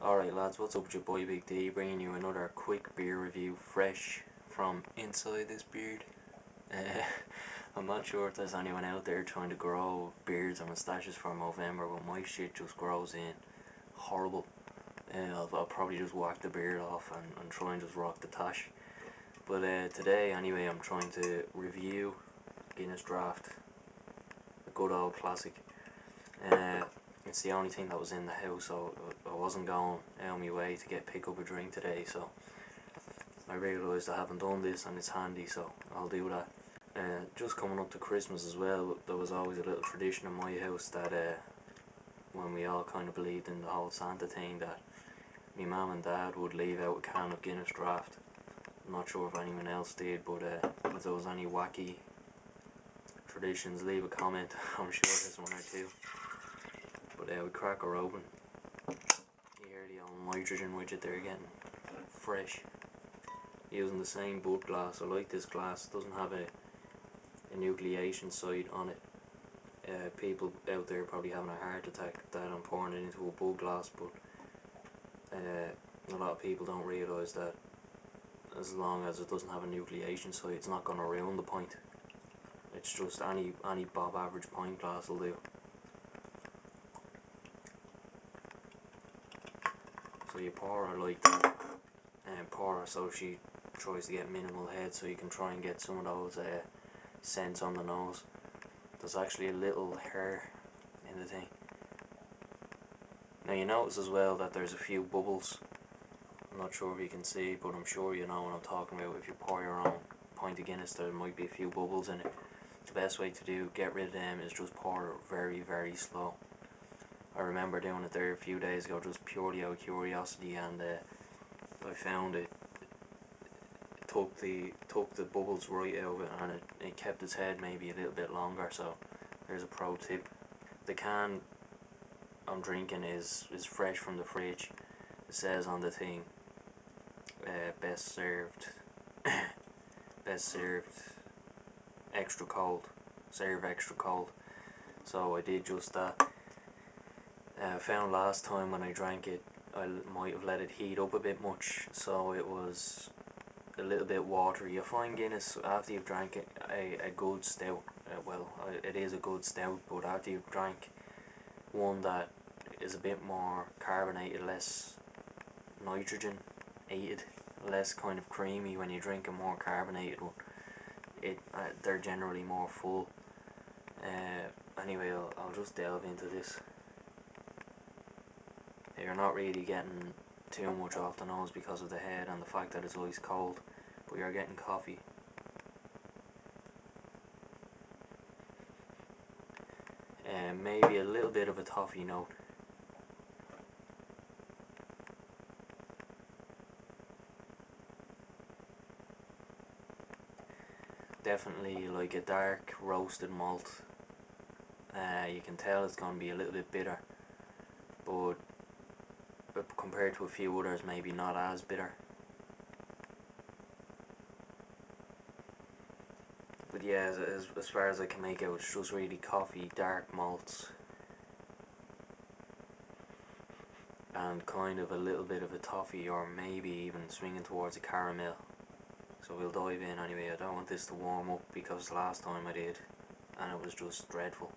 Alright lads, what's up with your boy Big D, bringing you another quick beer review fresh from inside this beard. Uh, I'm not sure if there's anyone out there trying to grow beards or moustaches for November, but my shit just grows in horrible. I'll probably just whack the beard off and try and just rock the tash. But today anyway, I'm trying to review Guinness Draft, a good old classic. It's the only thing that was in the house, so I wasn't going out of my way to pick up a drink today, so I realised I haven't done this and it's handy, so I'll do that. Just coming up to Christmas as well, there was always a little tradition in my house that when we all kind of believed in the whole Santa thing, that my mum and dad would leave out a can of Guinness Draft. I'm not sure if anyone else did, but if there was any wacky traditions, leave a comment. I'm sure there's one or two. But we crack her open. You hear the old nitrogen widget there again, fresh. Using the same bud glass. I like this glass. It doesn't have a nucleation site on it. People out there probably having a heart attack that I'm pouring it into a bud glass, but a lot of people don't realise that as long as it doesn't have a nucleation site, it's not going to ruin the pint. It's just any Bob average pint glass will do. So you pour her like that, and pour her so she tries to get minimal head, so you can try and get some of those scents on the nose. There's actually a little hair in the thing. Now you notice as well that there's a few bubbles. I'm not sure if you can see, but I'm sure you know what I'm talking about. If you pour your own pint of Guinness, there might be a few bubbles in it. The best way to get rid of them is just pour very, very slow. I remember doing it there a few days ago, just purely out of curiosity, and I found it took the bubbles right out of it, and it kept its head maybe a little bit longer. So there's a pro tip. The can I'm drinking is fresh from the fridge. It says on the thing, best served extra cold, serve extra cold. So I did just that. I found last time when I drank it, I might have let it heat up a bit much, so it was a little bit watery. You find Guinness after you've drank it, a good stout. It is a good stout, but after you've drank one that is a bit more carbonated, less nitrogen aided, less kind of creamy, when you drink a more carbonated one, they're generally more full. Anyway, I'll just delve into this. You're not really getting too much off the nose because of the head and the fact that it's ice cold, but you're getting coffee. Maybe a little bit of a toffee note. Definitely like a dark roasted malt. You can tell it's going to be a little bit bitter, but compared to a few others, maybe not as bitter. But yeah, as far as I can make out, it's just really coffee, dark malts, and kind of a little bit of a toffee, or maybe even swinging towards a caramel. So we'll dive in anyway. I don't want this to warm up, because last time I did and it was just dreadful.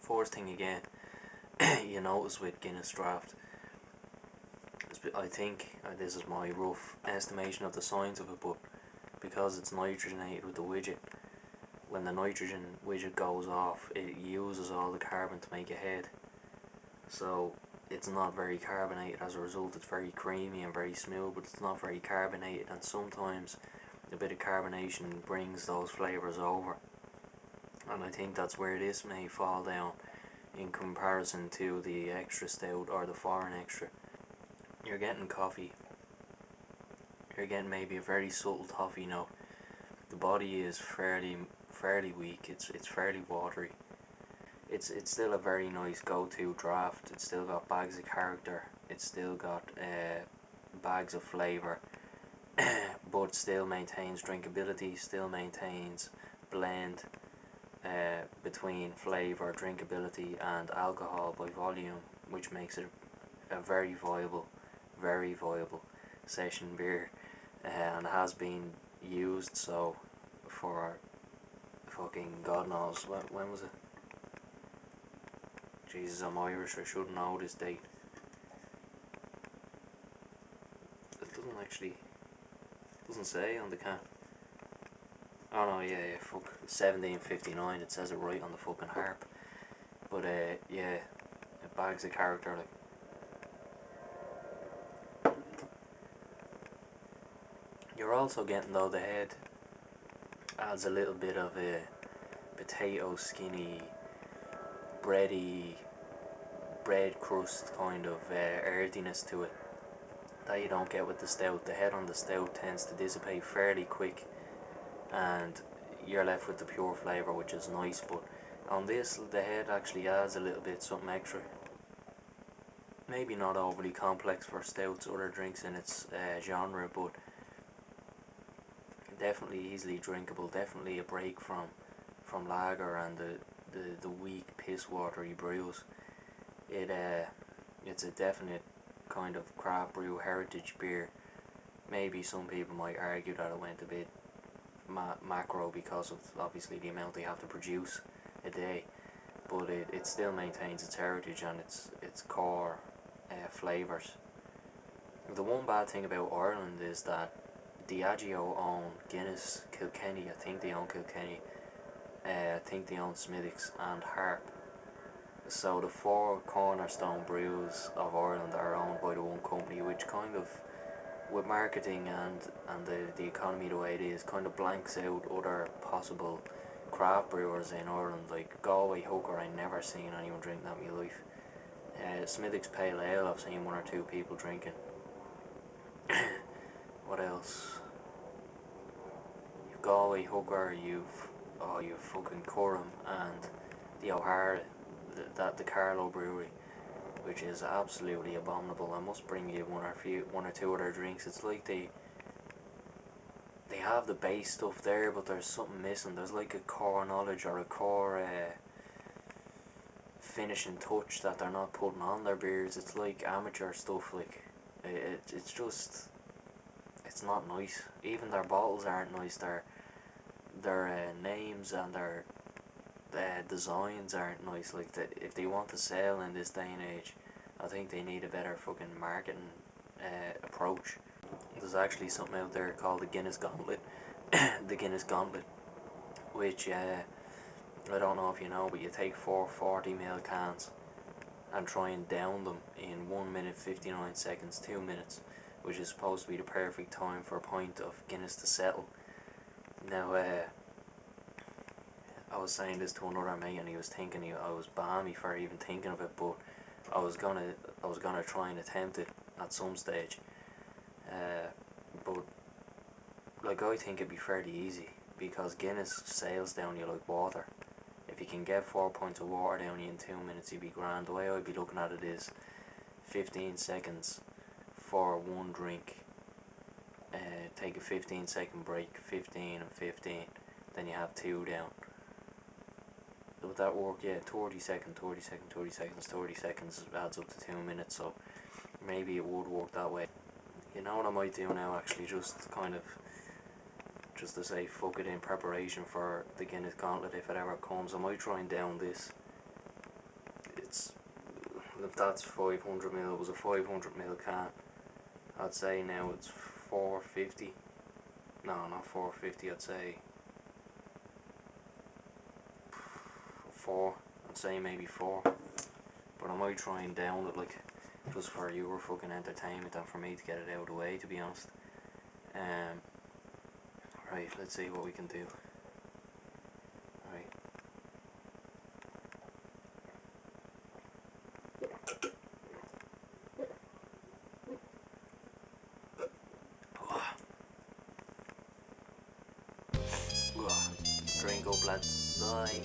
First thing again, you notice with Guinness Draft, I think this is my rough estimation of the science of it, but because it's nitrogenated with the widget, when the nitrogen widget goes off, it uses all the carbon to make a head. So it's not very carbonated. As a result, it's very creamy and very smooth, but it's not very carbonated, and sometimes a bit of carbonation brings those flavours over. And I think that's where this may fall down in comparison to the extra stout or the foreign extra. You're getting coffee. You're getting maybe a very subtle toffee note. The body is fairly weak. It's fairly watery. It's still a very nice go-to draft. It's still got bags of character. It's still got bags of flavour, but still maintains drinkability. Still maintains blend between flavour, drinkability and alcohol by volume, which makes it a very viable session beer, and has been used so for fucking God knows when was it? Jesus, I'm Irish, I should know this date. It doesn't say on the can. Oh no, yeah, fuck, 1759, it says it right on the fucking harp. But yeah, it bags a character like. You're also getting, though, the head adds a little bit of a potato skinny, bread crust kind of earthiness to it that you don't get with the stout. The head on the stout tends to dissipate fairly quick, and you're left with the pure flavour, which is nice. But on this, the head actually adds a little bit something extra. Maybe not overly complex for stouts, other drinks in its genre, but definitely easily drinkable. Definitely a break from lager and the weak piss watery brews. It's a definite kind of craft brew heritage beer. Maybe some people might argue that it went a bit macro because of obviously the amount they have to produce a day, but it still maintains its heritage and its core flavours. The one bad thing about Ireland is that Diageo own Guinness, Kilkenny, I think they own Kilkenny, I think they own Smithwick's and Harp. So the four cornerstone brews of Ireland are owned by the one company, which kind of, with marketing and the economy the way it is, kind of blanks out other possible craft brewers in Ireland. Like Galway Hooker, I never seen anyone drink that in my life. Smithwick's Pale Ale, I've seen one or two people drinking. What else? You've Galway Hooker, you've fucking Curram and the O'Hara, the Carlow Brewery, which is absolutely abominable. I must bring you one or two other drinks. It's like they have the base stuff there, but there's something missing. There's like a core knowledge or a core finishing touch that they're not putting on their beers. It's like amateur stuff. Like it's just, it's not nice. Even their bottles aren't nice. Their names and their designs aren't nice. Like if they want to sell in this day and age, I think they need a better fucking marketing approach. There's actually something out there called the Guinness Gauntlet. The Guinness Gauntlet, which I don't know if you know, but you take 4 40ml cans and try and down them in 1 minute 59 seconds, 2 minutes, which is supposed to be the perfect time for a pint of Guinness to settle. Now, I was saying this to another mate, and he was thinking I was balmy for even thinking of it, but I was gonna try and attempt it at some stage. But like, I think it'd be fairly easy because Guinness sails down you like water. If you can get 4 pints of water down you in 2 minutes, you'd be grand. The way I'd be looking at it is 15 seconds for one drink. Take a 15-second break, 15 and 15, then you have 2 down. Would that work? Yeah, 30 seconds, 30 seconds, 30 seconds, 30 seconds adds up to 2 minutes, so maybe it would work that way. You know what I might do now, actually, just to say fuck it, in preparation for the Guinness Gauntlet, if it ever comes, I might try and down this. It's, if that's 500ml, it was a 500ml can, I'd say now it's 450. No, not 450, I'd say 4. I'd say maybe 4. But I might try and down it, like, just for your fucking entertainment and for me to get it out of the way, to be honest. Right, let's see what we can do. Right. Drink up, lads. Bye.